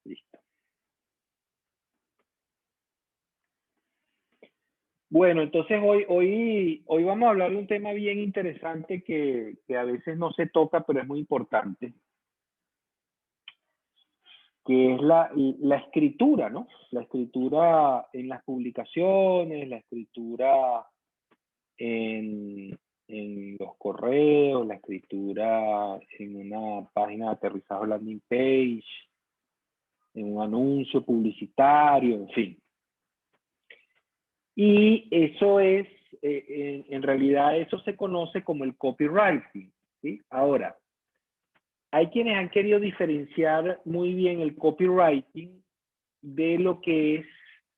Listo. Bueno, entonces hoy vamos a hablar de un tema bien interesante que a veces no se toca, pero es muy importante, que es la escritura, ¿no? La escritura en las publicaciones, la escritura en los correos, la escritura en una página de aterrizaje landing page, en un anuncio publicitario, en fin. Y eso es, en realidad eso se conoce como el copywriting, ¿sí? Ahora, hay quienes han querido diferenciar muy bien el copywriting de lo que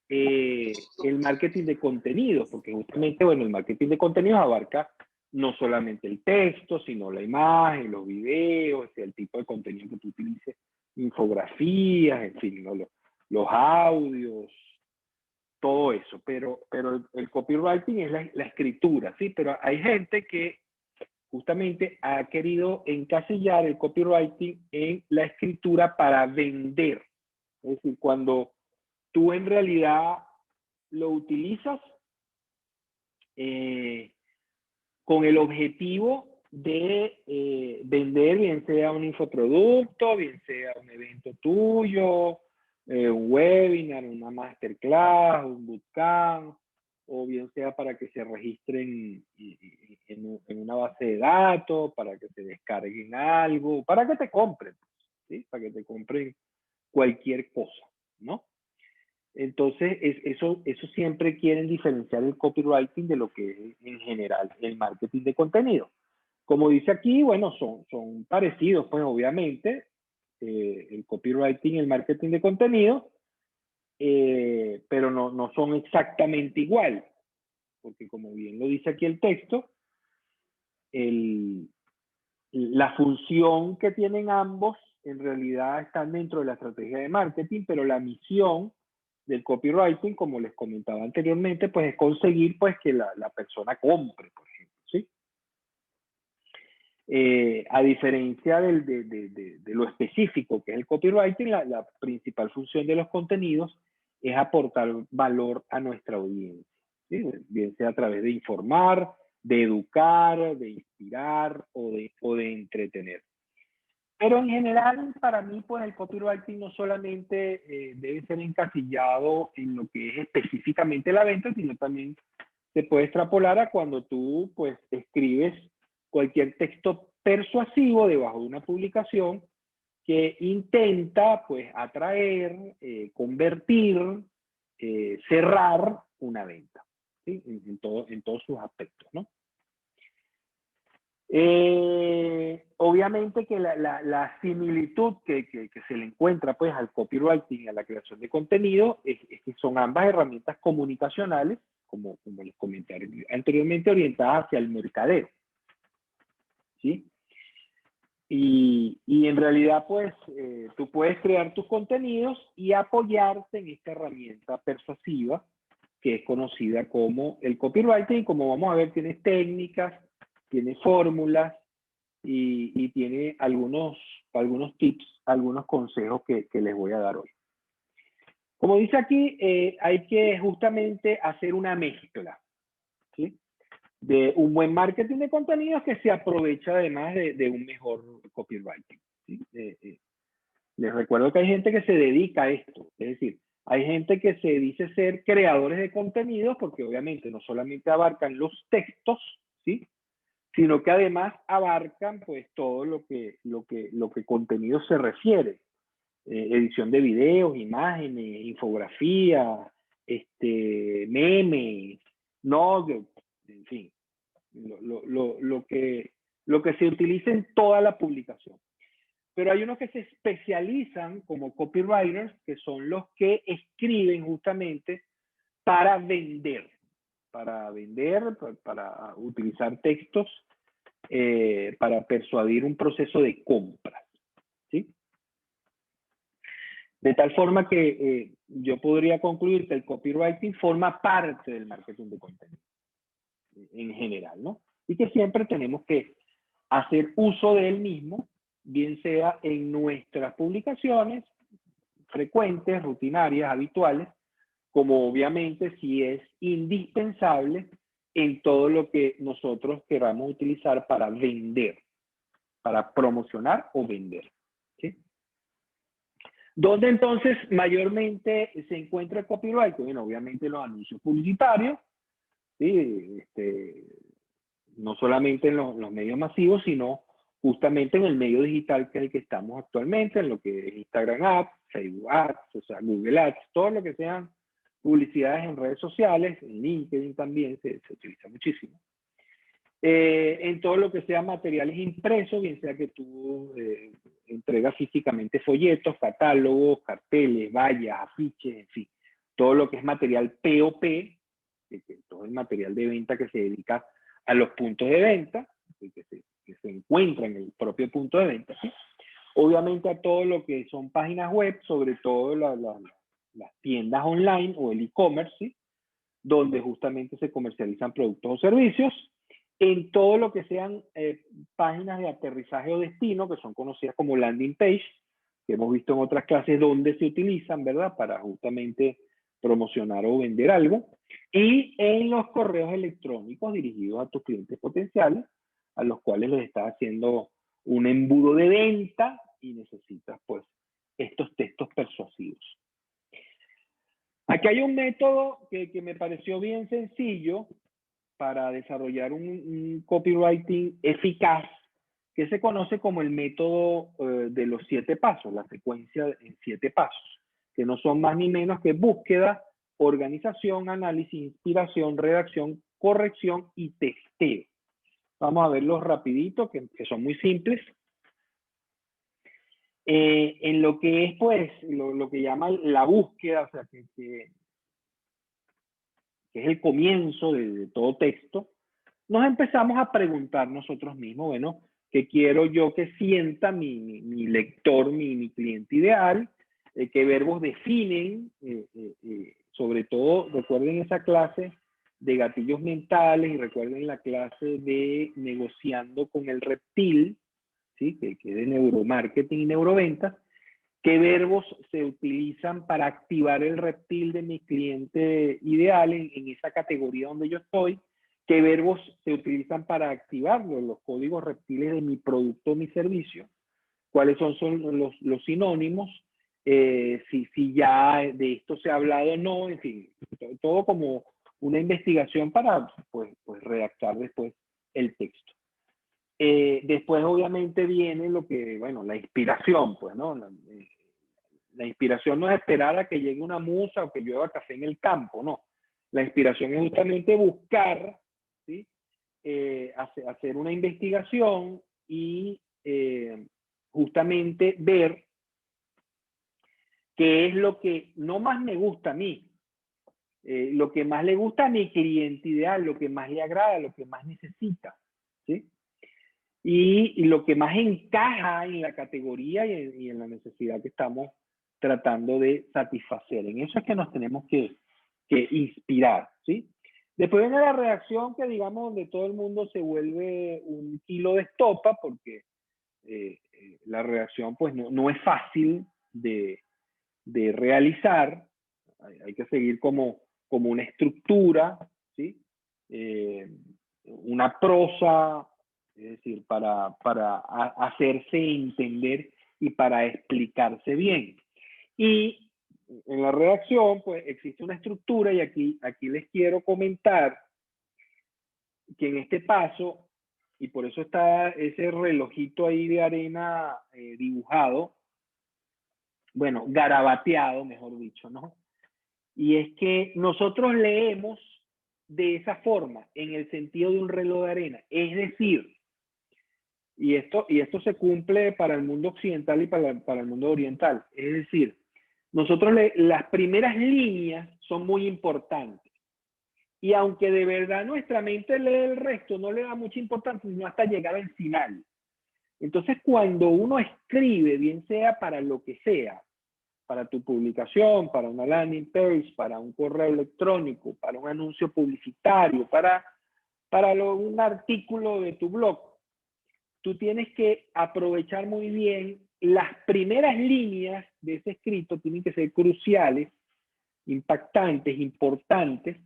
es el marketing de contenido, porque justamente, bueno, el marketing de contenidos abarca no solamente el texto, sino la imagen, los videos, el tipo de contenido que tú utilices, infografías, en fin, ¿no? Los audios, todo eso, pero el copywriting es la escritura, ¿sí? Pero hay gente que justamente ha querido encasillar el copywriting en la escritura para vender. Es decir, cuando tú en realidad lo utilizas con el objetivo de vender, bien sea un infoproducto, bien sea un evento tuyo, un webinar, una masterclass, un bootcamp, o bien sea para que se registren en una base de datos, para que se descarguen algo, para que te compren, ¿sí? Para que te compren cualquier cosa, ¿no? Entonces, eso siempre quieren diferenciar el copywriting de lo que es en general el marketing de contenido. Como dice aquí, bueno, son parecidos, pues obviamente, el copywriting y el marketing de contenido, pero no son exactamente igual, porque como bien lo dice aquí el texto, la función que tienen ambos en realidad están dentro de la estrategia de marketing, pero la misión del copywriting, como les comentaba anteriormente, pues es conseguir pues que la persona compre, por ejemplo, ¿sí? A diferencia de lo específico que es el copywriting, la principal función de los contenidos es aportar valor a nuestra audiencia, ¿sí? Bien sea a través de informar, de educar, de inspirar o de entretener. Pero en general, para mí, pues el copywriting no solamente debe ser encasillado en lo que es específicamente la venta, sino también se puede extrapolar a cuando tú, pues, escribes cualquier texto persuasivo debajo de una publicación que intenta, pues, atraer, convertir, cerrar una venta, ¿sí? En todos sus aspectos, ¿no? Obviamente que la similitud que se le encuentra pues al copywriting y a la creación de contenido es que son ambas herramientas comunicacionales, como les comenté anteriormente, orientadas hacia el mercadeo, ¿sí? Y en realidad pues tú puedes crear tus contenidos y apoyarte en esta herramienta persuasiva que es conocida como el copywriting, y como vamos a ver tiene técnicas, tiene fórmulas, y tiene algunos tips, algunos consejos que les voy a dar hoy. Como dice aquí, hay que justamente hacer una mezcla, ¿sí? De un buen marketing de contenidos que se aprovecha además de un mejor copywriting, ¿sí? Les recuerdo que hay gente que se dedica a esto, es decir, hay gente que se dice ser creadores de contenidos porque obviamente no solamente abarcan los textos, ¿sí? Sino que además abarcan pues todo lo que contenido se refiere. Edición de videos, imágenes, infografía, memes, nuggets, en fin, lo que se utiliza en toda la publicación. Pero hay unos que se especializan como copywriters, que son los que escriben justamente para vender, para utilizar textos para persuadir un proceso de compra, ¿sí? De tal forma que yo podría concluir que el copywriting forma parte del marketing de contenido en general, ¿no? Y que siempre tenemos que hacer uso de él mismo bien sea en nuestras publicaciones frecuentes, rutinarias, habituales, como obviamente si es indispensable en todo lo que nosotros queramos utilizar para vender, para promocionar o vender. ¿Sí? ¿Dónde entonces mayormente se encuentra el copyright? Bueno, obviamente los anuncios publicitarios, ¿sí? No solamente en los medios masivos, sino justamente en el medio digital que es el que estamos actualmente, en lo que es Instagram Ads, Facebook Ads, o sea, Google Ads, todo lo que sean publicidades en redes sociales, en LinkedIn también se utiliza muchísimo. En todo lo que sea materiales impresos, bien sea que tú entregas físicamente folletos, catálogos, carteles, vallas, afiches, en fin, todo lo que es material POP, todo el material de venta que se dedica a los puntos de venta, que se encuentra en el propio punto de venta, ¿sí? Obviamente a todo lo que son páginas web, sobre todo las tiendas online o el e-commerce, ¿sí? Donde justamente se comercializan productos o servicios, en todo lo que sean páginas de aterrizaje o destino, que son conocidas como landing page, que hemos visto en otras clases donde se utilizan, ¿verdad? Para justamente promocionar o vender algo, y en los correos electrónicos dirigidos a tus clientes potenciales, a los cuales les estás haciendo un embudo de venta y necesitas, pues, estos textos persuasivos. Aquí hay un método que me pareció bien sencillo para desarrollar un copywriting eficaz, que se conoce como el método de los 7 pasos, la secuencia en 7 pasos, que no son más ni menos que búsqueda, organización, análisis, inspiración, redacción, corrección y testeo. Vamos a verlos rapidito, que son muy simples. En lo que es, pues, lo que llaman la búsqueda, o sea, que es el comienzo de todo texto, nos empezamos a preguntar nosotros mismos, bueno, ¿qué quiero yo que sienta mi lector, mi cliente ideal? ¿Qué verbos definen? Sobre todo, recuerden esa clase de gatillos mentales y recuerden la clase de negociando con el reptil, ¿sí? que es de neuromarketing y neuroventas. ¿Qué verbos se utilizan para activar el reptil de mi cliente ideal en esa categoría donde yo estoy? ¿Qué verbos se utilizan para activarlo, los códigos reptiles de mi producto o mi servicio? ¿Cuáles son los sinónimos? Si ya de esto se ha hablado o no, en fin, todo como una investigación para pues redactar después el texto. Después obviamente viene lo que, bueno, la inspiración, pues, ¿no? La inspiración no es esperar a que llegue una musa o que llueva café en el campo, no. La inspiración es justamente buscar, ¿sí? Hacer una investigación y justamente ver qué es lo que no más me gusta a mí, lo que más le gusta a mi cliente ideal, lo que más le agrada, lo que más necesita, ¿sí? Y lo que más encaja en la categoría y en la necesidad que estamos tratando de satisfacer. En eso es que nos tenemos que inspirar, ¿sí? Después viene la redacción que, digamos, donde todo el mundo se vuelve un kilo de estopa, porque la redacción, pues, no es fácil de realizar. Hay que seguir como una estructura, ¿sí? Una prosa, es decir, para hacerse entender y para explicarse bien. Y en la redacción, pues, existe una estructura y aquí les quiero comentar que en este paso, y por eso está ese relojito ahí de arena dibujado, bueno, garabateado, mejor dicho, ¿no? Y es que nosotros leemos de esa forma, en el sentido de un reloj de arena. Es decir, y esto se cumple para el mundo occidental y para el mundo oriental. Es decir, nosotros las primeras líneas son muy importantes. Y aunque de verdad nuestra mente lee el resto, no le da mucha importancia, sino hasta llegar al final. Entonces, cuando uno escribe, bien sea para lo que sea, para tu publicación, para una landing page, para un correo electrónico, para un anuncio publicitario, para un artículo de tu blog, tú tienes que aprovechar muy bien las primeras líneas de ese escrito, tienen que ser cruciales, impactantes, importantes,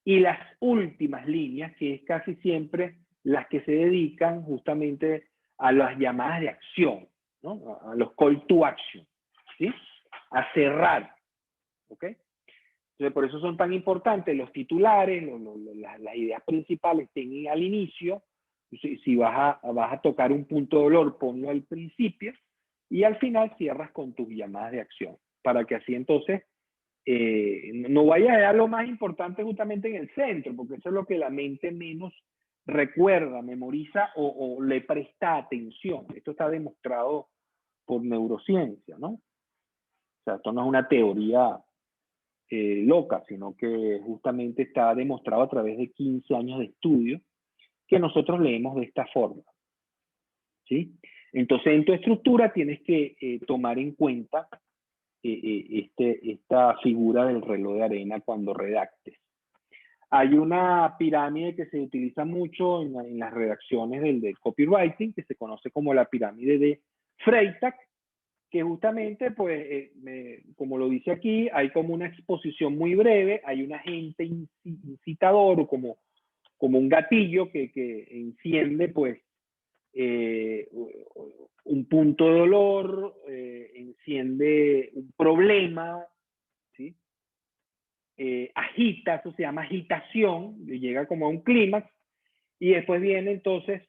y las últimas líneas, que es casi siempre las que se dedican justamente a las llamadas de acción, ¿no? A los call to action, ¿sí? A cerrar, ¿ok? Entonces, por eso son tan importantes los titulares, las ideas principales estén al inicio. Si vas a tocar un punto de dolor, ponlo al principio, y al final cierras con tus llamadas de acción, para que así entonces no vayas a dar lo más importante justamente en el centro, porque eso es lo que la mente menos recuerda, memoriza o le presta atención. Esto está demostrado por neurociencia, ¿no? O sea, esto no es una teoría loca, sino que justamente está demostrado a través de 15 años de estudio que nosotros leemos de esta forma, ¿sí? Entonces, en tu estructura tienes que tomar en cuenta esta figura del reloj de arena cuando redactes. Hay una pirámide que se utiliza mucho en las redacciones del copywriting, que se conoce como la pirámide de Freytag, que justamente, pues, como lo dice aquí, hay como una exposición muy breve, hay un agente incitador o como un gatillo que enciende, pues, un punto de dolor, enciende un problema, ¿sí? Agita, eso se llama agitación, llega como a un clímax, y después viene entonces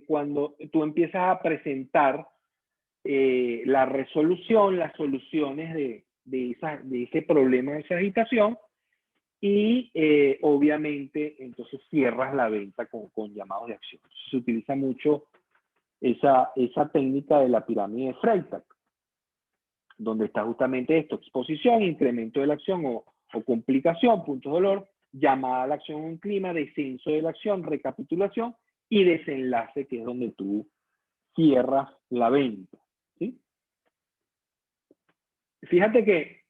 cuando tú empiezas a presentar la resolución, las soluciones de ese problema, de esa agitación, y obviamente entonces cierras la venta con llamados de acción. Se utiliza mucho esa técnica de la pirámide de Freytag, donde está justamente esto: exposición, incremento de la acción o complicación, punto de dolor, llamada a la acción en un clima, descenso de la acción, recapitulación y desenlace, que es donde tú cierras la venta, ¿sí? Fíjate que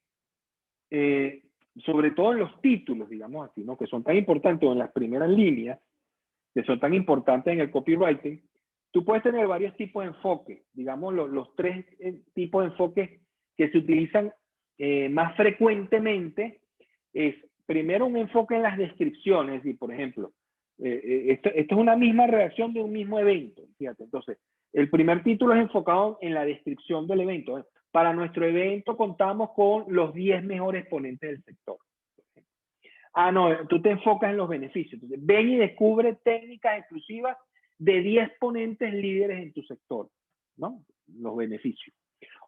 sobre todo en los títulos, digamos así, ¿no? Que son tan importantes, o en las primeras líneas, que son tan importantes en el copywriting, tú puedes tener varios tipos de enfoque. Digamos, los tres tipos de enfoques que se utilizan más frecuentemente es, primero, un enfoque en las descripciones. Y, por ejemplo, esto es una misma redacción de un mismo evento. Fíjate, entonces, el primer título es enfocado en la descripción del evento. Para nuestro evento contamos con los 10 mejores ponentes del sector. Ah, no, tú te enfocas en los beneficios. Entonces, ven y descubre técnicas exclusivas de 10 ponentes líderes en tu sector, ¿no? Los beneficios.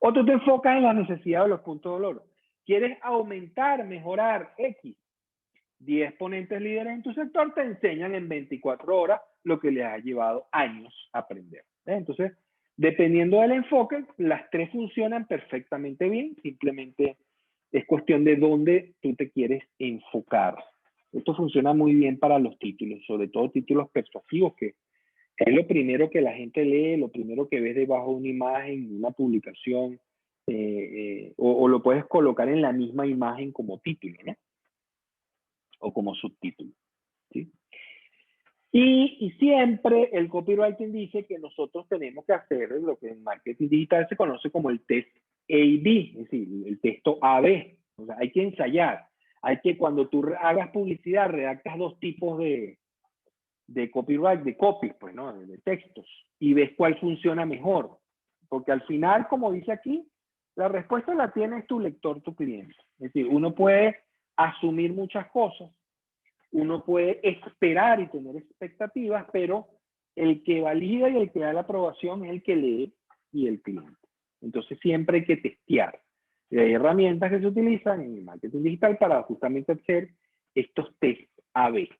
O tú te enfocas en las necesidades de los puntos de dolor. ¿Quieres aumentar, mejorar X? 10 ponentes líderes en tu sector te enseñan en 24 horas lo que les ha llevado años aprender. Entonces, dependiendo del enfoque, las tres funcionan perfectamente bien. Simplemente es cuestión de dónde tú te quieres enfocar. Esto funciona muy bien para los títulos, sobre todo títulos persuasivos, que es lo primero que la gente lee, lo primero que ves debajo de una imagen, una publicación, o lo puedes colocar en la misma imagen como título, ¿no? O como subtítulo, ¿sí? Y siempre el copywriting dice que nosotros tenemos que hacer lo que en marketing digital se conoce como el test A/B, es decir, el texto A/B. O sea, hay que ensayar. Hay que, cuando tú hagas publicidad, redactas dos tipos de copyright, de copies, pues, ¿no? De textos, y ves cuál funciona mejor. Porque al final, como dice aquí, la respuesta la tiene tu lector, tu cliente. Es decir, uno puede asumir muchas cosas, uno puede esperar y tener expectativas, pero el que valida y el que da la aprobación es el que lee y el cliente. Entonces siempre hay que testear. Y hay herramientas que se utilizan en el marketing digital para justamente hacer estos test A/B,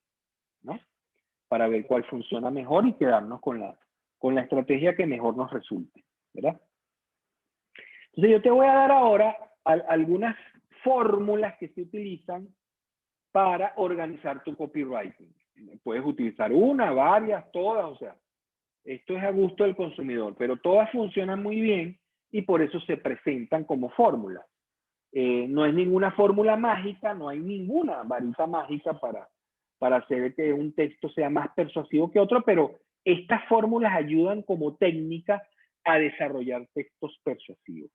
¿no? Para ver cuál funciona mejor y quedarnos con la estrategia que mejor nos resulte, ¿verdad? Entonces yo te voy a dar ahora algunas fórmulas que se utilizan para organizar tu copywriting. Puedes utilizar una, varias, todas, o sea, esto es a gusto del consumidor, pero todas funcionan muy bien y por eso se presentan como fórmulas. No es ninguna fórmula mágica, no hay ninguna varita mágica para hacer que un texto sea más persuasivo que otro, pero estas fórmulas ayudan como técnica a desarrollar textos persuasivos.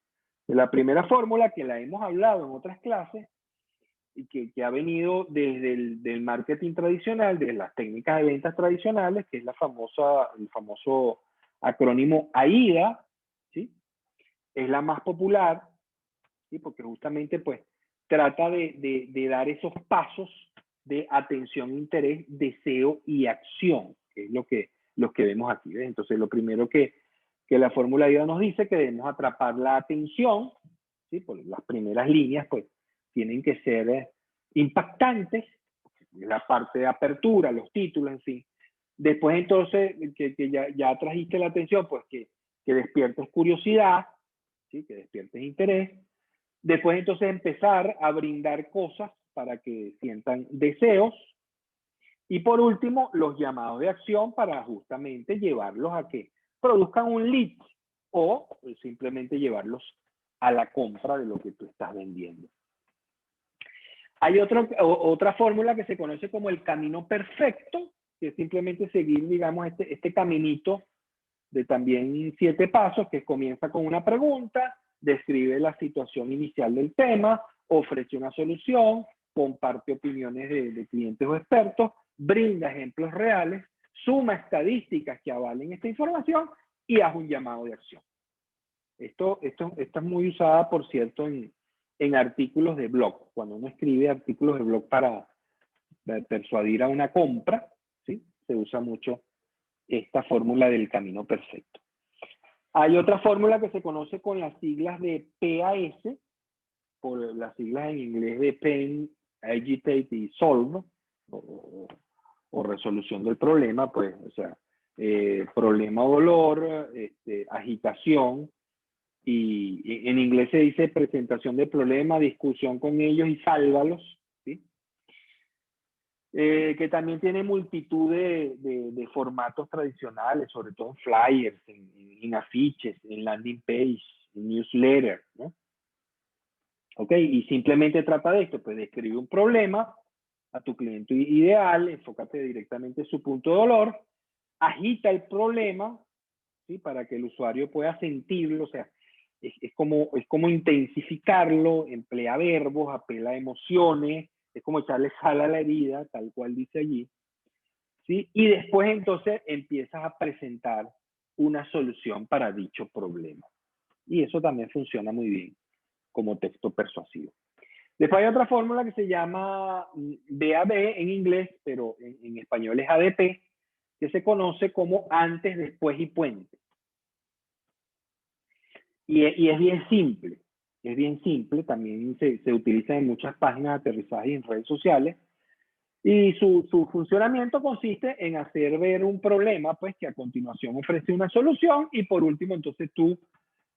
La primera fórmula, que la hemos hablado en otras clases, y que ha venido desde el marketing tradicional, de las técnicas de ventas tradicionales, que es el famoso acrónimo AIDA, ¿sí? Es la más popular, ¿sí? Porque justamente pues trata de dar esos pasos de atención, interés, deseo y acción, que es lo que vemos aquí, ¿ves? Entonces lo primero que la fórmula AIDA nos dice, que debemos atrapar la atención, ¿sí? Por las primeras líneas pues tienen que ser impactantes, la parte de apertura, los títulos, en fin. Después entonces, que ya trajiste la atención, pues que despiertes curiosidad, ¿sí? Que despiertes interés. Después entonces empezar a brindar cosas para que sientan deseos. Y por último, los llamados de acción para justamente llevarlos a que produzcan un lead o simplemente llevarlos a la compra de lo que tú estás vendiendo. Hay otra fórmula que se conoce como el camino perfecto, que es simplemente seguir, digamos, este caminito de también 7 pasos, que comienza con una pregunta, describe la situación inicial del tema, ofrece una solución, comparte opiniones de clientes o expertos, brinda ejemplos reales, suma estadísticas que avalen esta información y haz un llamado de acción. Esta es muy usada, por cierto, en artículos de blog. Cuando uno escribe artículos de blog para persuadir a una compra, ¿sí? Se usa mucho esta fórmula del camino perfecto. Hay otra fórmula que se conoce con las siglas de PAS, por las siglas en inglés de Pain, Agitate y Solve, o resolución del problema, pues, o sea, problema o dolor, agitación, y en inglés se dice presentación de problema, discusión con ellos y sálvalos, ¿sí? Que también tiene multitud de formatos tradicionales, sobre todo en flyers, en afiches, en landing page, en newsletter, ¿no? Ok, y simplemente trata de esto, pues de escribir un problema a tu cliente ideal, enfócate directamente en su punto de dolor, agita el problema, ¿sí? Para que el usuario pueda sentirlo, o sea, es como intensificarlo, emplea verbos, apela a emociones, es como echarle sal a la herida, tal cual dice allí, ¿sí? Y después entonces empiezas a presentar una solución para dicho problema. Y eso también funciona muy bien como texto persuasivo. Después hay otra fórmula que se llama BAB en inglés, pero en español es ADP, que se conoce como antes, después y puente. Y es bien simple, también se utiliza en muchas páginas de aterrizaje y en redes sociales, y su funcionamiento consiste en hacer ver un problema, pues que a continuación ofrece una solución, y por último entonces tú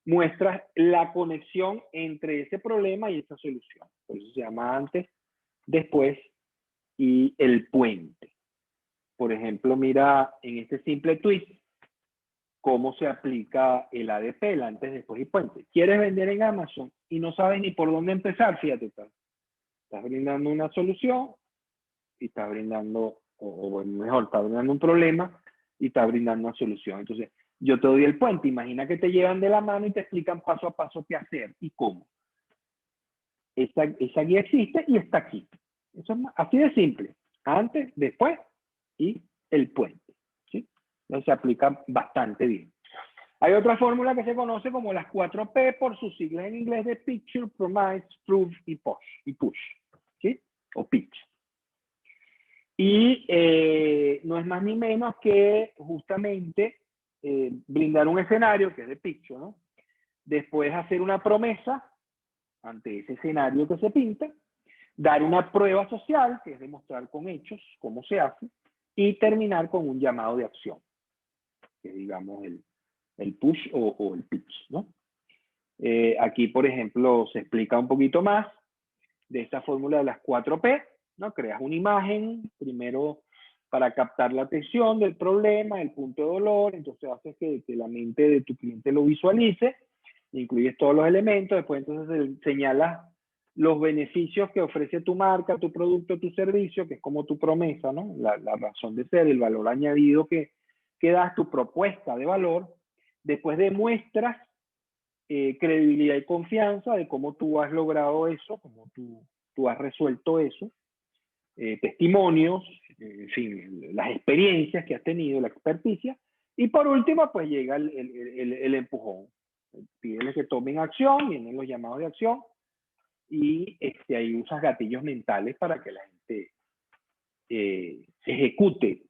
muestras la conexión entre ese problema y esa solución. Por eso se llama antes, después y el puente. Por ejemplo, mira en este simple tweet cómo se aplica el ADP, el antes, después y puente. Quieres vender en Amazon y no sabes ni por dónde empezar, fíjate, estás brindando una solución y estás brindando, o mejor, estás brindando un problema y estás brindando una solución. Entonces, yo te doy el puente, imagina que te llevan de la mano y te explican paso a paso qué hacer y cómo. Esa guía existe y está aquí. Eso es así de simple. Antes, después y el puente. ¿Sí? Entonces se aplica bastante bien. Hay otra fórmula que se conoce como las 4P por sus siglas en inglés de Picture, Promise, Prove y Push. ¿Sí? O Pitch. Y no es más ni menos que justamente brindar un escenario, que es de Picture, ¿no? Después hacer una promesa ante ese escenario que se pinta, dar una prueba social, que es demostrar con hechos cómo se hace, y terminar con un llamado de acción, que es, digamos, el push o el pitch, ¿no? Aquí, por ejemplo, se explica un poquito más de esta fórmula de las 4P, ¿no? Creas una imagen, primero para captar la atención del problema, el punto de dolor, entonces haces que la mente de tu cliente lo visualice, incluyes todos los elementos, después entonces señalas los beneficios que ofrece tu marca, tu producto, tu servicio, que es como tu promesa, ¿no? La razón de ser, el valor añadido que que das, tu propuesta de valor, después demuestras credibilidad y confianza de cómo tú has logrado eso, cómo tú has resuelto eso, testimonios, en fin, las experiencias que has tenido, la experticia, y por último, pues llega el empujón. Pídeles que tomen acción, vienen los llamados de acción, y ahí usas gatillos mentales para que la gente ejecute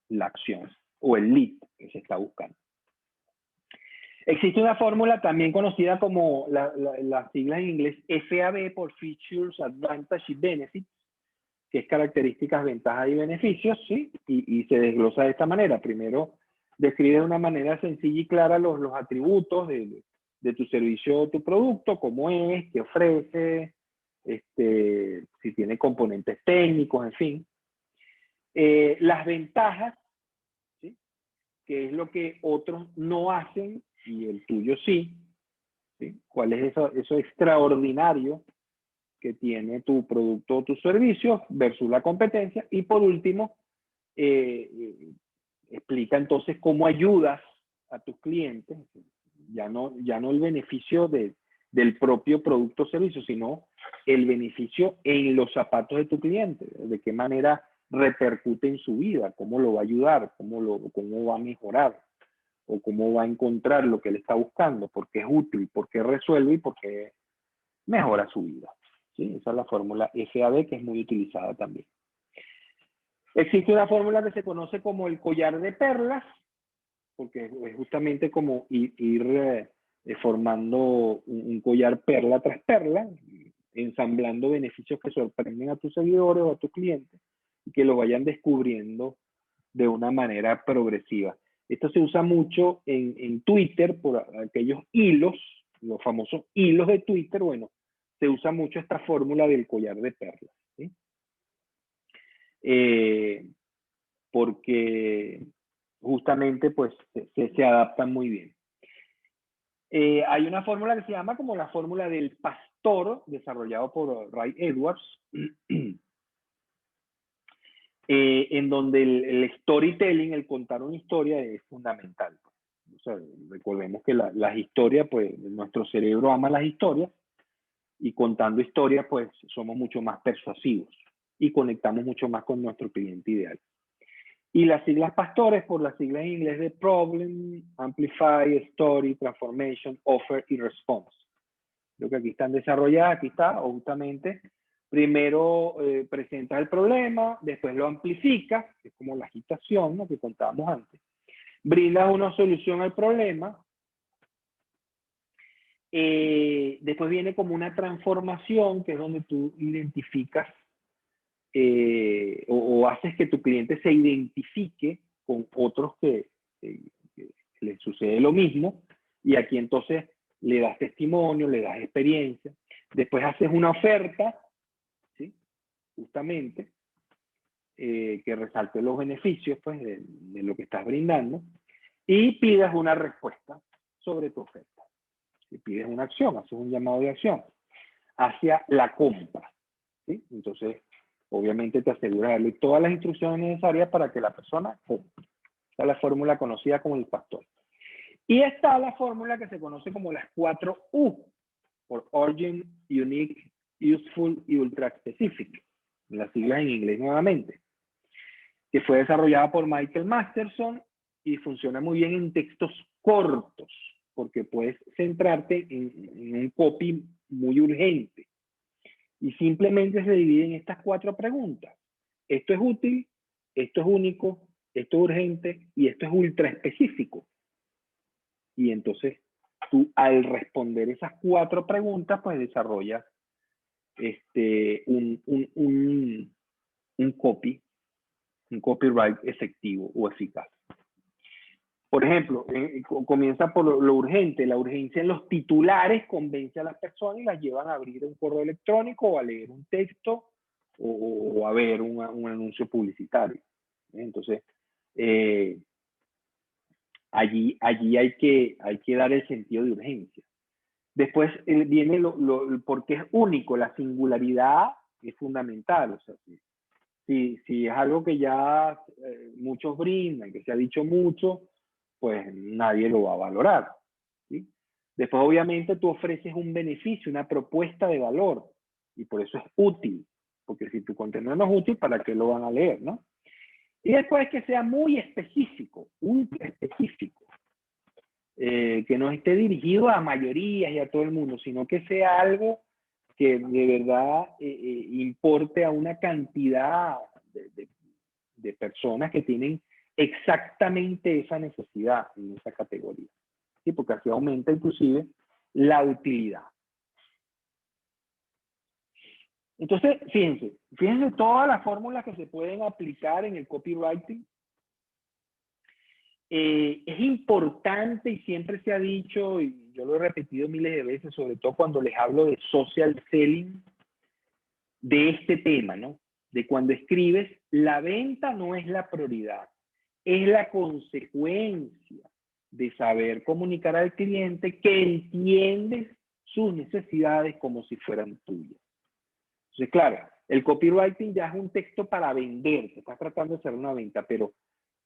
la acción o el lead que se está buscando. Existe una fórmula también conocida como las siglas en inglés FAB por Features, Advantage y Benefits, que es características, ventajas y beneficios, ¿sí? Y se desglosa de esta manera. Primero, describe de una manera sencilla y clara los atributos de tu servicio o tu producto, cómo es, qué ofrece, si tiene componentes técnicos, en fin. Las ventajas, ¿sí? Que es lo que otros no hacen y el tuyo sí, ¿sí? ¿Cuál es eso extraordinario que tiene tu producto o tu servicio versus la competencia? Y por último, explica entonces cómo ayudas a tus clientes, ya no el beneficio del propio producto o servicio, sino el beneficio en los zapatos de tu cliente, de qué manera repercute en su vida, cómo lo va a ayudar, cómo va a mejorar, o cómo va a encontrar lo que él está buscando, porque es útil, porque resuelve y porque mejora su vida. ¿Sí? Esa es la fórmula FAB, que es muy utilizada también. Existe una fórmula que se conoce como el collar de perlas, porque es justamente como ir formando un collar perla tras perla, ensamblando beneficios que sorprenden a tus seguidores o a tus clientes y que lo vayan descubriendo de una manera progresiva. Esto se usa mucho en Twitter por aquellos hilos, los famosos hilos de Twitter. Bueno, se usa mucho esta fórmula del collar de perlas, ¿sí? Porque justamente pues se adaptan muy bien. Hay una fórmula que se llama como la fórmula del pastor, desarrollado por Ray Edwards, en donde el storytelling, el contar una historia, es fundamental. O sea, recordemos que las historias, pues nuestro cerebro ama las historias, y contando historias, pues somos mucho más persuasivos y conectamos mucho más con nuestro cliente ideal. Y las siglas pastores, por las siglas en inglés de Problem, Amplify, Story, Transformation, Offer y Response. Lo que aquí están desarrolladas, aquí está, justamente. Primero presentas el problema, después lo amplificas, que es como la agitación, ¿no?, que contábamos antes. Brindas una solución al problema. Después viene como una transformación, que es donde tú identificas o haces que tu cliente se identifique con otros que les sucede lo mismo, y aquí entonces le das testimonio, le das experiencia. Después haces una oferta, ¿sí?, justamente, que resalte los beneficios, pues, de lo que estás brindando, y pidas una respuesta sobre tu oferta. Si pides una acción, haces un llamado de acción hacia la compra, ¿sí? Entonces, obviamente te aseguras de darle todas las instrucciones necesarias para que la persona compre. Esta es la fórmula conocida como el pastor. Y está la fórmula que se conoce como las 4 U, por Urgent, Unique, Useful y Ultra Specific, las siglas en inglés nuevamente, que fue desarrollada por Michael Masterson y funciona muy bien en textos cortos, porque puedes centrarte en un copy muy urgente. Y simplemente se divide en estas 4 preguntas. Esto es útil, esto es único, esto es urgente y esto es ultra específico. Y entonces tú, al responder esas 4 preguntas, pues desarrollas un copyright efectivo o eficaz. Por ejemplo, comienza por lo urgente. La urgencia en los titulares convence a las personas y las llevan a abrir un correo electrónico o a leer un texto o a ver un anuncio publicitario. Entonces, allí hay que dar el sentido de urgencia. Después viene porque es único. La singularidad es fundamental. O sea, Si es algo que ya muchos brindan, que se ha dicho mucho, pues nadie lo va a valorar, ¿sí? Después, obviamente, tú ofreces un beneficio, una propuesta de valor, y por eso es útil, porque si tu contenido no es útil, ¿para qué lo van a leer, no? Y después que sea muy específico, ultra específico, que no esté dirigido a mayorías y a todo el mundo, sino que sea algo que de verdad importe a una cantidad de personas que tienen exactamente esa necesidad en esa categoría. ¿Sí? Porque así aumenta inclusive la utilidad. Entonces, fíjense todas las fórmulas que se pueden aplicar en el copywriting. Es importante y siempre se ha dicho, y yo lo he repetido miles de veces, sobre todo cuando les hablo de social selling, de este tema, ¿no? De cuando escribes, la venta no es la prioridad, es la consecuencia de saber comunicar al cliente que entiendes sus necesidades como si fueran tuyas. Entonces, claro, el copywriting ya es un texto para vender, te estás tratando de hacer una venta, pero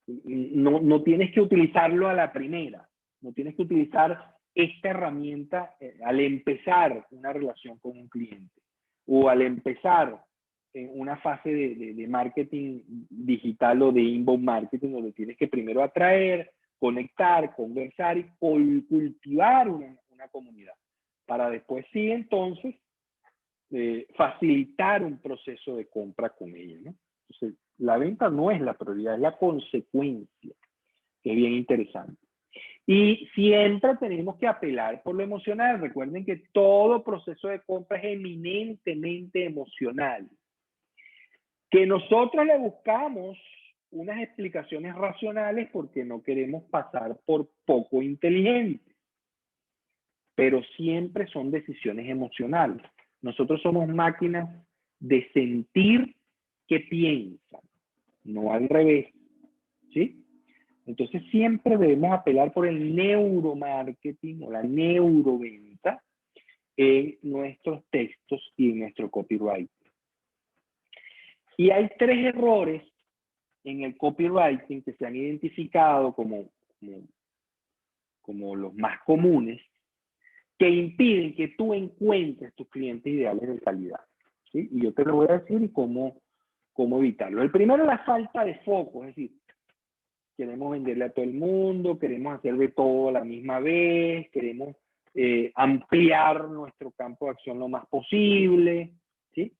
no tienes que utilizarlo a la primera, no tienes que utilizar esta herramienta al empezar una relación con un cliente o al empezar en una fase de marketing digital o de inbound marketing, donde tienes que primero atraer, conectar, conversar y cultivar una comunidad, para después sí entonces facilitar un proceso de compra con ella, ¿no? Entonces, la venta no es la prioridad, es la consecuencia, que es bien interesante. Y siempre tenemos que apelar por lo emocional. Recuerden que todo proceso de compra es eminentemente emocional. Que nosotros le buscamos unas explicaciones racionales porque no queremos pasar por poco inteligentes. Pero siempre son decisiones emocionales. Nosotros somos máquinas de sentir que piensan, no al revés, ¿sí? Entonces siempre debemos apelar por el neuromarketing o la neuroventa en nuestros textos y en nuestro copywriting. Y hay 3 errores en el copywriting que se han identificado como los más comunes, que impiden que tú encuentres tus clientes ideales de calidad, ¿sí? Y yo te lo voy a decir y cómo evitarlo. El primero es la falta de foco, es decir, queremos venderle a todo el mundo, queremos hacer de todo a la misma vez, queremos ampliar nuestro campo de acción lo más posible, ¿sí?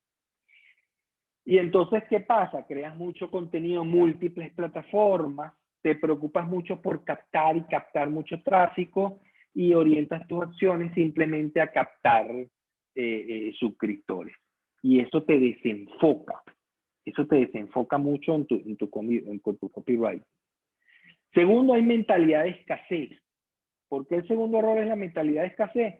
Y entonces, ¿qué pasa? Creas mucho contenido en múltiples plataformas, te preocupas mucho por captar y captar mucho tráfico y orientas tus acciones simplemente a captar suscriptores. Y eso te desenfoca. Eso te desenfoca mucho en tu copyright. Segundo, hay mentalidad de escasez. ¿Por qué el segundo error es la mentalidad de escasez?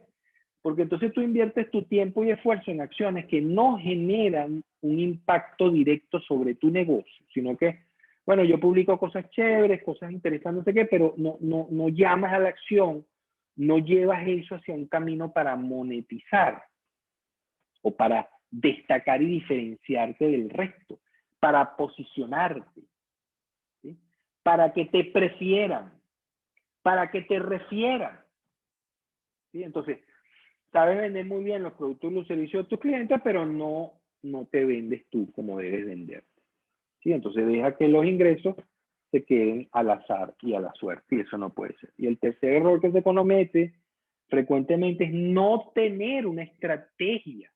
Porque entonces tú inviertes tu tiempo y esfuerzo en acciones que no generan un impacto directo sobre tu negocio, sino que, bueno, yo publico cosas chéveres, cosas interesantes, no sé qué, pero no llamas a la acción, no llevas eso hacia un camino para monetizar o para destacar y diferenciarte del resto, para posicionarte, ¿sí? Para que te prefieran, para que te refieran, ¿sí? Entonces, sabes vender muy bien los productos y los servicios de tus clientes, pero no te vendes tú como debes venderte, ¿sí? Entonces deja que los ingresos se queden al azar y a la suerte, y eso no puede ser. Y el tercer error que se comete frecuentemente es no tener una estrategia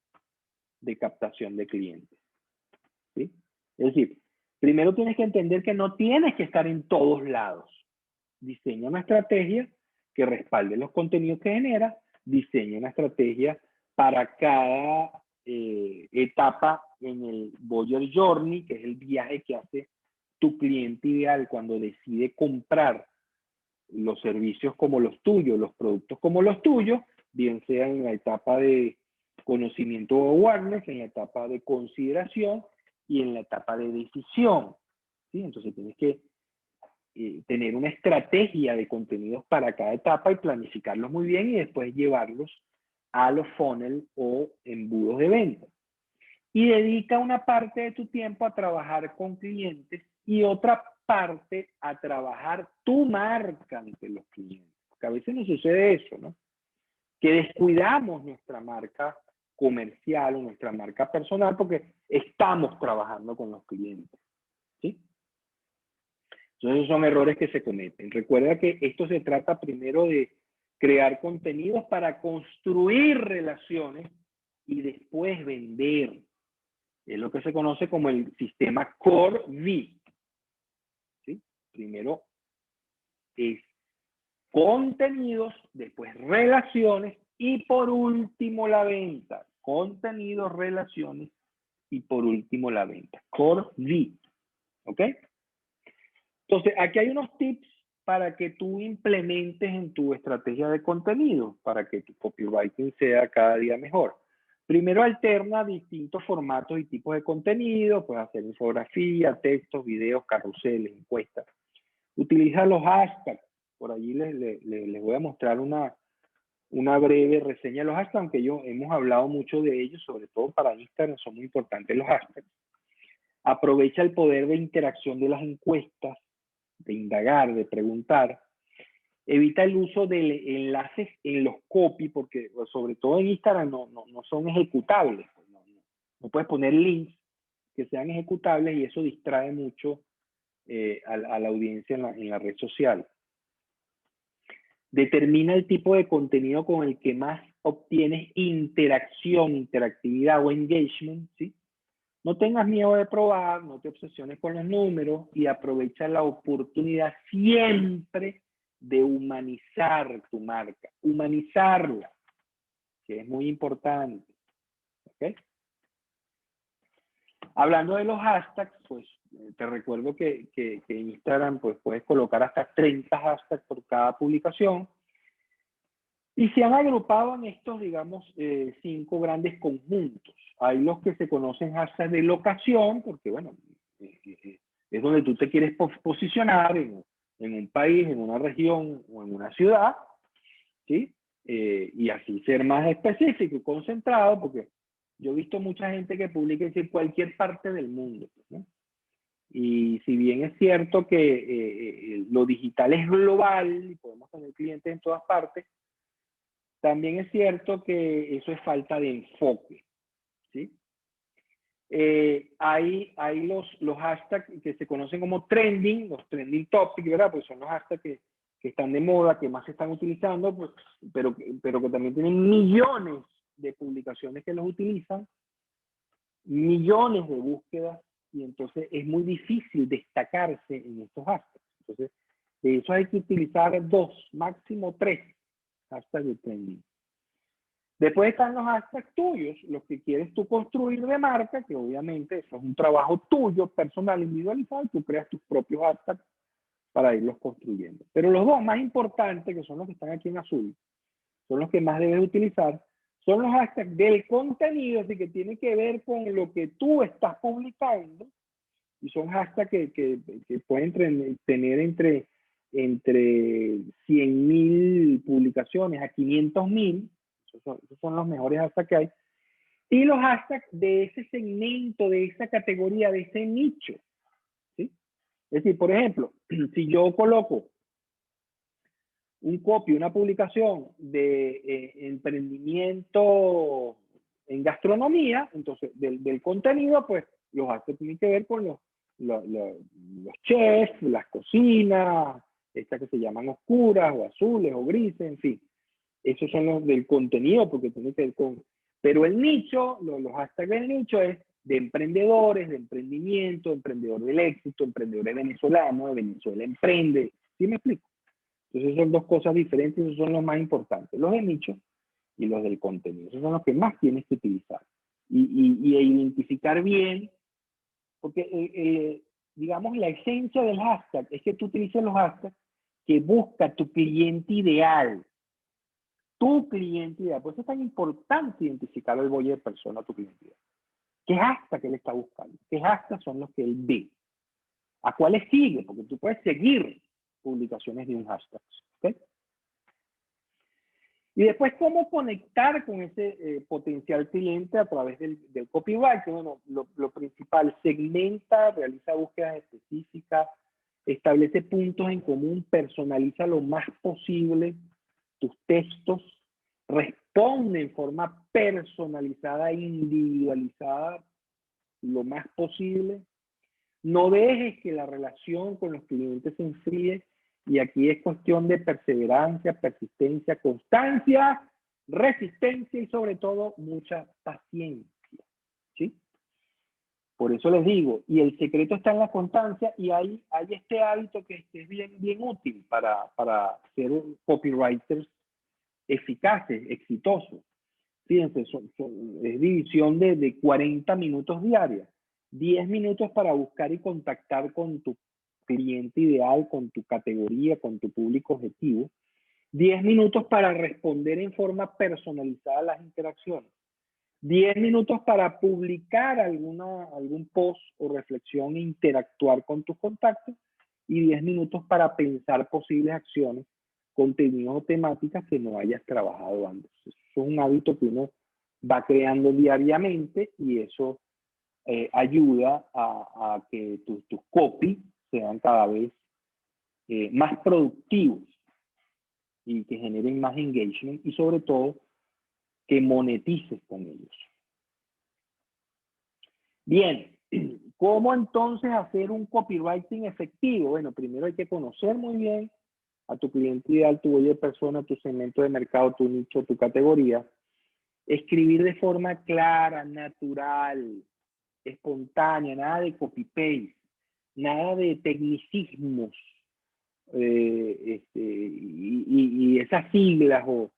de captación de clientes, ¿sí? Es decir, primero tienes que entender que no tienes que estar en todos lados. Diseña una estrategia que respalde los contenidos que genera, diseña una estrategia para cada etapa en el Buyer Journey, que es el viaje que hace tu cliente ideal cuando decide comprar los servicios como los tuyos, los productos como los tuyos, bien sea en la etapa de conocimiento o awareness, en la etapa de consideración y en la etapa de decisión, ¿sí? Entonces tienes que tener una estrategia de contenidos para cada etapa y planificarlos muy bien y después llevarlos a los funnel o embudos de venta. y dedica una parte de tu tiempo a trabajar con clientes y otra parte a trabajar tu marca ante los clientes. Porque a veces nos sucede eso, ¿no? Que descuidamos nuestra marca comercial o nuestra marca personal porque estamos trabajando con los clientes, ¿sí? Entonces, esos son errores que se cometen. Recuerda que esto se trata primero de crear contenidos para construir relaciones y después vender. Es lo que se conoce como el sistema Core V. ¿Sí? Primero es contenidos, después relaciones y por último la venta. Contenidos, relaciones y por último la venta. Core V. ¿Ok? Entonces, aquí hay unos tips para que tú implementes en tu estrategia de contenido, para que tu copywriting sea cada día mejor. Primero, alterna distintos formatos y tipos de contenido. Puedes hacer infografía, textos, videos, carruseles, encuestas. Utiliza los hashtags. Por allí les voy a mostrar una breve reseña de los hashtags, aunque hemos hablado mucho de ellos, sobre todo para Instagram, son muy importantes los hashtags. Aprovecha el poder de interacción de las encuestas, de indagar, de preguntar. Evita el uso de enlaces en los copy, porque sobre todo en Instagram no son ejecutables. No puedes poner links que sean ejecutables y eso distrae mucho a la audiencia en la red social. Determina el tipo de contenido con el que más obtienes interactividad o engagement, ¿sí? No tengas miedo de probar, no te obsesiones con los números y aprovecha la oportunidad siempre de humanizar tu marca, humanizarla, que es muy importante. ¿Okay? Hablando de los hashtags, pues te recuerdo que en Instagram pues, puedes colocar hasta 30 hashtags por cada publicación. Y se han agrupado en estos, digamos, 5 grandes conjuntos. Hay los que se conocen hashtags de locación, porque, bueno, es donde tú te quieres posicionar en un país, en una región o en una ciudad, ¿sí? Y así ser más específico y concentrado, porque yo he visto mucha gente que publica en cualquier parte del mundo, ¿no? Y si bien es cierto que lo digital es global y podemos tener clientes en todas partes, también es cierto que eso es falta de enfoque, ¿sí? Hay los hashtags que se conocen como trending, los trending topics, ¿verdad? Pues son los hashtags que están de moda, que más se están utilizando, pues, pero que también tienen millones de publicaciones que los utilizan, millones de búsquedas, y entonces es muy difícil destacarse en estos hashtags. Entonces, de eso hay que utilizar 2, máximo 3 hashtags de trending. Después están los hashtags tuyos, los que quieres tú construir de marca, que obviamente eso es un trabajo tuyo, personal, individualizado, y tú creas tus propios hashtags para irlos construyendo. Pero los 2 más importantes, que son los que están aquí en azul, son los que más debes utilizar, son los hashtags del contenido, así que tienen que ver con lo que tú estás publicando, y son hashtags que pueden tener entre 100.000 publicaciones a 500.000. Esos son los mejores hashtags que hay. Y los hashtags de ese segmento, de esa categoría, de ese nicho, ¿sí? Es decir, por ejemplo, si yo coloco un copy, una publicación de emprendimiento en gastronomía, entonces del contenido, pues los hashtags tienen que ver con los chefs, las cocinas, estas que se llaman oscuras o azules o grises, en fin. Esos son los del contenido, porque tiene que ver con... Pero el nicho, los hashtags del nicho es de emprendedores, de emprendimiento, emprendedor del éxito, emprendedor venezolano, de Venezuela emprende. ¿Sí me explico? Entonces son 2 cosas diferentes, esos son los más importantes. Los de nicho y los del contenido. Esos son los que más tienes que utilizar. Y identificar bien, porque digamos la esencia del hashtag es que tú utilices los hashtags que busca tu cliente ideal. Tu cliente ideal. Por eso es tan importante identificar el buyer persona a tu cliente ideal. ¿Qué hashtag él está buscando? ¿Qué hashtag son los que él ve? ¿A cuáles sigue? Porque tú puedes seguir publicaciones de un hashtag. ¿Okay? Y después, ¿cómo conectar con ese potencial cliente a través del copywriting? Bueno, lo principal, segmenta, realiza búsquedas específicas, establece puntos en común, personaliza lo más posible tus textos, responde en forma personalizada e individualizada lo más posible. No dejes que la relación con los clientes se enfríe, y aquí es cuestión de perseverancia, persistencia, constancia, resistencia y sobre todo mucha paciencia, ¿sí? Por eso les digo, y el secreto está en la constancia, y hay este hábito que es bien útil para ser copywriters eficaces, exitosos. Fíjense, es división de 40 minutos diarios. 10 minutos para buscar y contactar con tu cliente ideal, con tu categoría, con tu público objetivo. 10 minutos para responder en forma personalizada a las interacciones. 10 minutos para publicar algún post o reflexión e interactuar con tus contactos. Y 10 minutos para pensar posibles acciones, contenidos o temáticas que no hayas trabajado antes. Eso es un hábito que uno va creando diariamente, y eso ayuda a que tus copy sean cada vez más productivos y que generen más engagement, y sobre todo que monetices con ellos. Bien, ¿cómo entonces hacer un copywriting efectivo? Bueno, primero hay que conocer muy bien a tu cliente ideal, tu buyer persona, tu segmento de mercado, tu nicho, tu categoría. Escribir de forma clara, natural, espontánea, nada de copy-paste, nada de tecnicismos y esas siglas o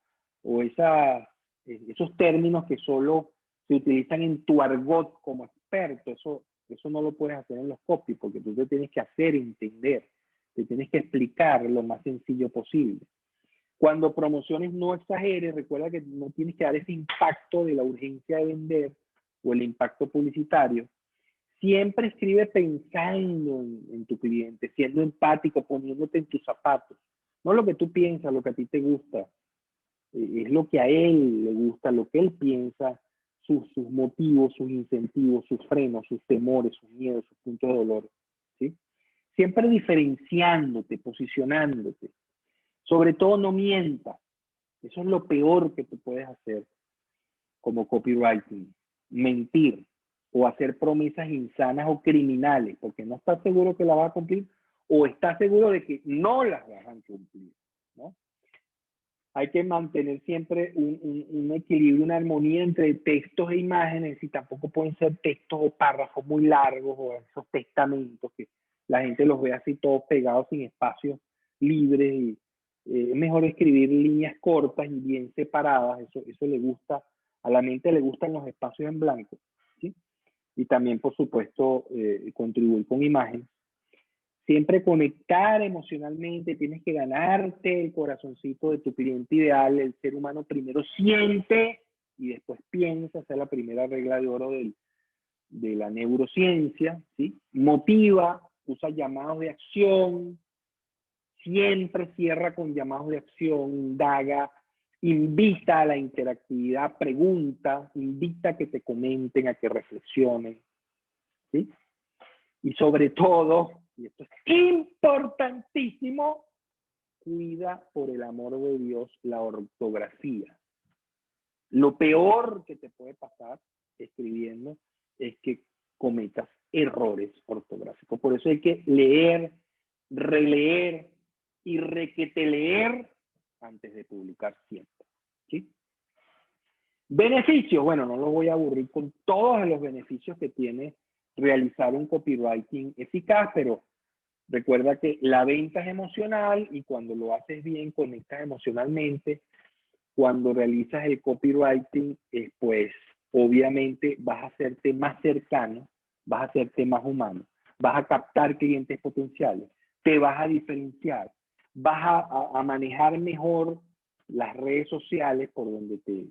esos términos que solo se utilizan en tu argot como experto. Eso no lo puedes hacer en los copy, porque tú te tienes que hacer entender, te tienes que explicar lo más sencillo posible. Cuando promociones, no exageres. Recuerda que no tienes que dar ese impacto de la urgencia de vender o el impacto publicitario. Siempre escribe pensando en tu cliente, siendo empático, poniéndote en tus zapatos. No lo que tú piensas, lo que a ti te gusta. Es lo que a él le gusta, lo que él piensa, sus motivos, sus incentivos, sus frenos, sus temores, sus miedos, sus puntos de dolor, ¿sí? Siempre diferenciándote, posicionándote. Sobre todo, no mientas. Eso es lo peor que tú puedes hacer como copywriting. Mentir o hacer promesas insanas o criminales, porque no estás seguro que la vas a cumplir, o estás seguro de que no las vas a cumplir, ¿no? Hay que mantener siempre un equilibrio, una armonía entre textos e imágenes, y tampoco pueden ser textos o párrafos muy largos, o esos testamentos que la gente los ve así todos pegados sin espacios libres. Y es mejor escribir líneas cortas y bien separadas. Eso le gusta, a la mente le gustan los espacios en blanco, ¿sí? Y también, por supuesto, contribuir con imágenes. Siempre conectar emocionalmente, tienes que ganarte el corazoncito de tu cliente ideal. El ser humano primero siente y después piensa. Esa es la primera regla de oro de la neurociencia, ¿sí? Motiva, usa llamados de acción, siempre cierra con llamados de acción, indaga, invita a la interactividad, pregunta, invita a que te comenten, a que reflexionen, ¿sí? Y sobre todo, y esto es importantísimo, cuida, por el amor de Dios, la ortografía. Lo peor que te puede pasar escribiendo es que cometas errores ortográficos. Por eso hay que leer, releer y requeteleer antes de publicar siempre, ¿sí? Beneficios. Bueno, no los voy a aburrir con todos los beneficios que tiene realizar un copywriting eficaz, pero recuerda que la venta es emocional, y cuando lo haces bien, conectas emocionalmente. Cuando realizas el copywriting, pues obviamente vas a hacerte más cercano, vas a hacerte más humano, vas a captar clientes potenciales, te vas a diferenciar, vas a manejar mejor las redes sociales por donde te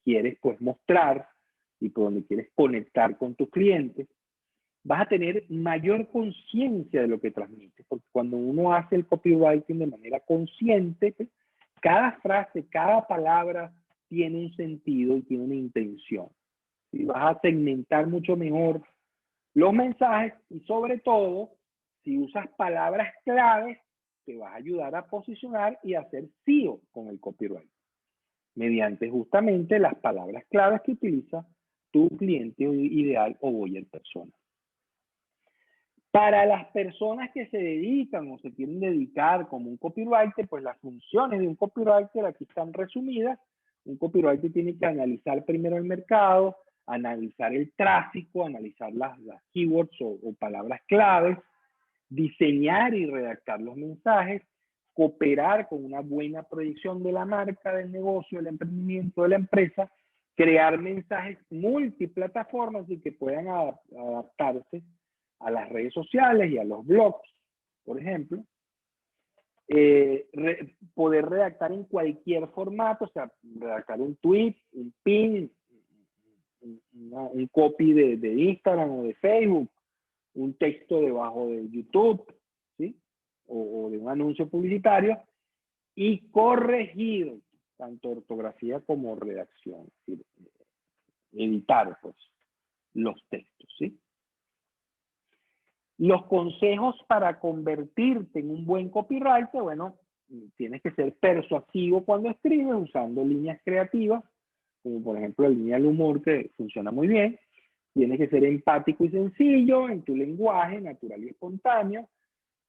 quieres pues mostrar y por donde quieres conectar con tus clientes. Vas a tener mayor conciencia de lo que transmites, porque cuando uno hace el copywriting de manera consciente, pues, Cada frase, cada palabra tiene un sentido y tiene una intención. Y vas a segmentar mucho mejor los mensajes y sobre todo, si usas palabras claves, te vas a ayudar a posicionar y a hacer SEO con el copyright, mediante justamente las palabras claves que utiliza tu cliente ideal o buyer persona. Para las personas que se dedican o se quieren dedicar como un copywriter, pues las funciones de un copywriter aquí están resumidas. Un copywriter tiene que analizar primero el mercado, analizar el tráfico, analizar las keywords o palabras claves, diseñar y redactar los mensajes, cooperar con una buena proyección de la marca, del negocio, del emprendimiento, de la empresa, crear mensajes multiplataformas y que puedan adaptarse a las redes sociales y a los blogs, por ejemplo. Poder redactar en cualquier formato, o sea, redactar un tweet, un pin, un copy de Instagram o de Facebook, un texto debajo de YouTube, ¿sí? O de un anuncio publicitario, y corregir tanto ortografía como redacción, es decir, editar pues los textos, ¿sí? Los consejos para convertirte en un buen copywriter, bueno, tienes que ser persuasivo cuando escribes usando líneas creativas, como por ejemplo la línea del humor que funciona muy bien. Tienes que ser empático y sencillo en tu lenguaje, natural y espontáneo.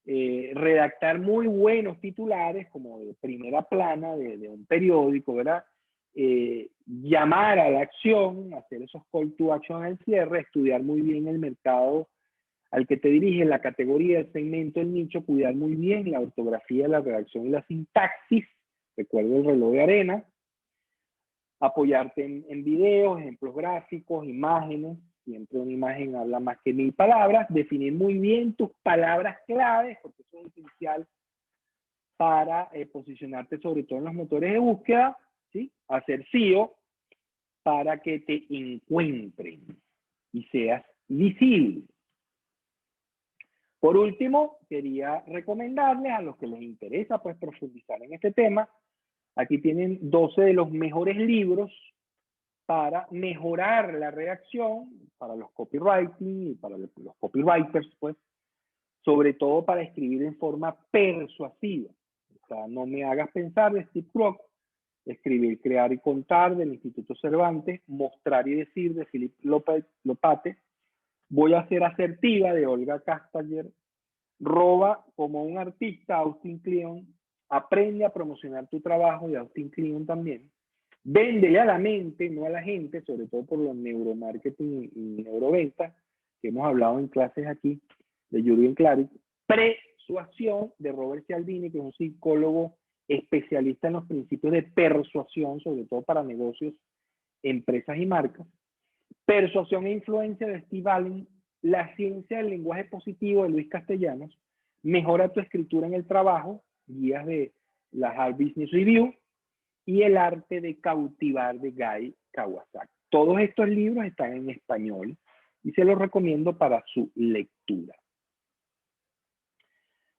Redactar muy buenos titulares, como de primera plana de un periódico, ¿verdad? Llamar a la acción, hacer esos call to action al cierre, estudiar muy bien el mercado al que te diriges, la categoría, el segmento, el nicho, cuidar muy bien la ortografía, la redacción y la sintaxis. Recuerda el reloj de arena. Apoyarte en videos, ejemplos gráficos, imágenes. Siempre una imagen habla más que 1000 palabras. Definir muy bien tus palabras claves, porque eso es esencial para posicionarte sobre todo en los motores de búsqueda, ¿sí? Hacer SEO para que te encuentren y seas visible. Por último, quería recomendarles a los que les interesa pues profundizar en este tema. Aquí tienen 12 de los mejores libros para mejorar la redacción para los copywriting y para los copywriters, pues, sobre todo para escribir en forma persuasiva. O sea, No me hagas pensar, de Steve Kroc, Escribir, crear y contar, del Instituto Cervantes, Mostrar y decir, de Philip Lopate, Voy a ser asertiva, de Olga Castayer, Roba como un artista, Austin Kleon, Aprende a promocionar tu trabajo, de Austin Kleon también. Véndele a la mente, no a la gente, sobre todo por los neuromarketing y neuroventa, que hemos hablado en clases aquí, de Jürgen Klarik. Persuasión, de Robert Cialdini, que es un psicólogo especialista en los principios de persuasión, sobre todo para negocios, empresas y marcas. Persuasión e influencia, de Steve Allen. La ciencia del lenguaje positivo, de Luis Castellanos. Mejora tu escritura en el trabajo, guías de la Harvard Business Review. Y El arte de cautivar, de Guy Kawasaki. Todos estos libros están en español y se los recomiendo para su lectura.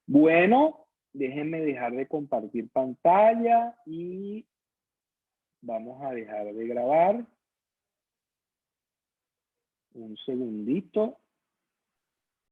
Bueno, déjenme dejar de compartir pantalla y vamos a dejar de grabar. Un segundito.